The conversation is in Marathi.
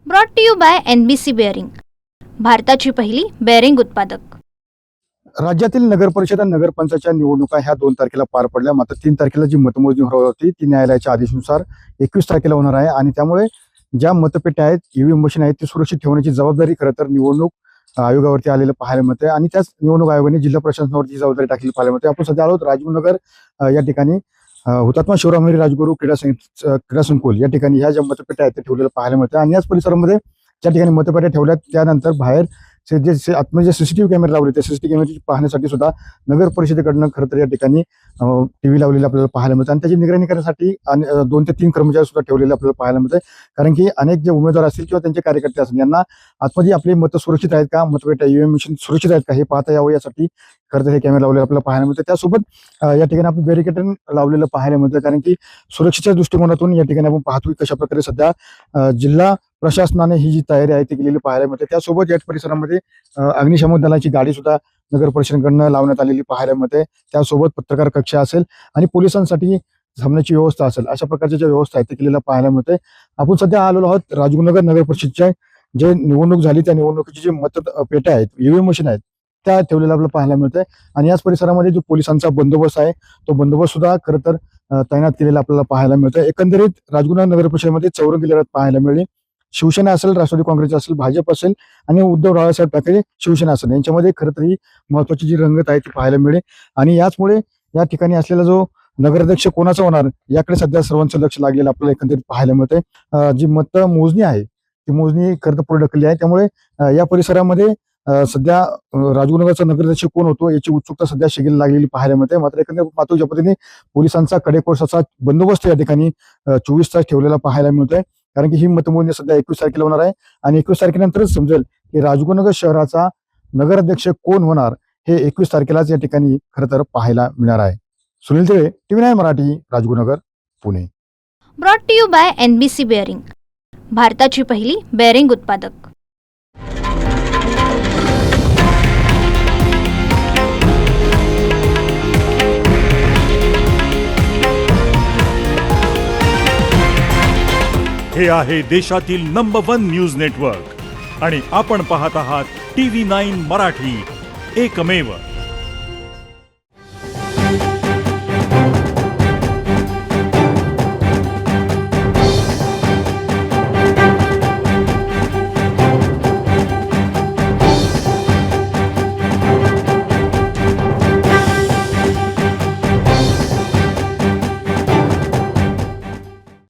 Brought to you by NBC bearing, भारताची पहिली बेअरिंग उत्पादक। राज्यातील नगर परिषद आणि नगरपंचायतच्या निवडणुका ह्या 2 तारखेला पार पडल्या। मात्र 3 तारखेला जी मतमोजणी होणार होती ती न्यायालयाच्या आदेशानुसार 21 तारखेला होणार आहे आणि त्यामुळे ज्या मतपेट्या आहेत, ईव्हीएम मशीन आहेत, ती सुरक्षित ठेवण्याची जबाबदारी खरं तर निवडणूक आयोगावरती आलेलं पाहायला मिळते आणि त्याच निवडणूक आयोगाने जिल्हा प्रशासनावरती जबाबदारी टाकलेली पाहायला मिळते। आपण सध्या आहोत राजगुरुनगर या ठिकाणी हुतात्मा शिवराम राजगुरू क्रीडा संकुल या ठिकाणी ह्या ज्या मतपेट्या आहेत ते ठेवलेल्या पाहायला मिळते आणि याच परिसरामध्ये ज्या ठिकाणी मतपेट्या ठेवल्यात त्यानंतर बाहेर जे सीसीटीव्ही कॅमेरे लावले ते सीसीटीव्ही कॅमेरे पाहण्यासाठी सुद्धा नगर परिषदेकडनं खरं तर या ठिकाणी टीव्ही लावलेले आपल्याला पाहायला मिळतं आणि त्याची निगराणी करण्यासाठी 2 ते 3 कर्मचारी सुद्धा ठेवलेले आपल्याला पाहायला मिळते। कारण की अनेक जे उमेदवार असतील किंवा त्यांचे कार्यकर्ते असतील यांना आतमध्ये आपली मतं सुरक्षित आहेत का, मतपेट्या ईव्हीएम मशीन सुरक्षित आहेत का हे पाहता यावं यासाठी खरं तर हे कॅमेरे लावलेले आपल्याला पाहायला मिळते। त्यासोबत या ठिकाणी आपण बॅरिकेडिंग लावलेलं पाहायला मिळतं कारण की सुरक्षेच्या दृष्टिकोनातून या ठिकाणी आपण पाहतो की कशा प्रकारे सध्या जिल्हा प्रशासनाने ही जी तयारी आहे ती केलेली पाहायला मिळते। त्यासोबत या परिसरामध्ये अग्निशमन दलाची गाडी सुद्धा नगर परिषदेकडनं लावण्यात आलेली पाहायला मिळते। त्यासोबत पत्रकार कक्ष असेल आणि पोलिसांसाठी थांबण्याची व्यवस्था असेल अशा प्रकारच्या ज्या व्यवस्था आहेत ते केलेल्या पाहायला मिळते। आपण सध्या आलेलो आहोत राजगुरुनगर नगर परिषदच्या जे निवडणूक झाली त्या निवडणुकीची जे मतपेट्या आहेत, ईव्हीएम मशीन आहेत त्या ठेवलेल्या आपल्याला पाहायला मिळते आणि याच परिसरामध्ये जो पोलिसांचा बंदोबस्त आहे तो बंदोबस्त सुद्धा खरं तर तैनात केलेला आपल्याला पाहायला मिळतं। एकंदरीत राजगुरुनगर नगर परिषदेमध्ये चौरंगी लढत पाहायला मिळाली। शिवसेना असेल, राष्ट्रवादी काँग्रेस असेल, भाजप असेल आणि उद्धव बाळासाहेब ठाकरे शिवसेना असेल यांच्यामध्ये खरं तर ही महत्वाची जी रंगत आहे ती पाहायला मिळेल आणि याचमुळे या ठिकाणी असलेला जो नगराध्यक्ष कोणाचा होणार याकडे सध्या सर्वांचं लक्ष लागलेलं आपल्याला एकंदरीत पाहायला मिळते। जी मतमोजणी आहे ती मोजणी खरं तर पुढे ढकलली आहे त्यामुळे या परिसरामध्ये सध्या राजगुरुनगरचा नगराध्यक्ष कोण होतो याची उत्सुकता सध्या शिगेला लागलेली पाहायला मिळते। मात्र एकंदरीत पाहतो ज्या पद्धतीने पोलिसांचा कडेकोर्साचा बंदोबस्त या ठिकाणी 24 तास ठेवलेला पाहायला मिळतोय कारण की ही मतमोजणी सध्या 21 तारखेला होणार आहे आणि 21 तारखेनंतरच समजेल की राजगुरुनगर शहराचा नगराध्यक्ष कोण होणार हे 21 तारखेलाच या ठिकाणी खरं तर पाहायला मिळणार आहे। Sunil Tile, TV9 Marathi, Rajgurunagar, Pune. Brought to you by NBC bearing, भारताची पहिली बेअरिंग उत्पादक। हे आहे देशातील नंबर 1 न्यूज नेटवर्क आणि आपण पाहत आहात TV9 मराठी, एकमेव।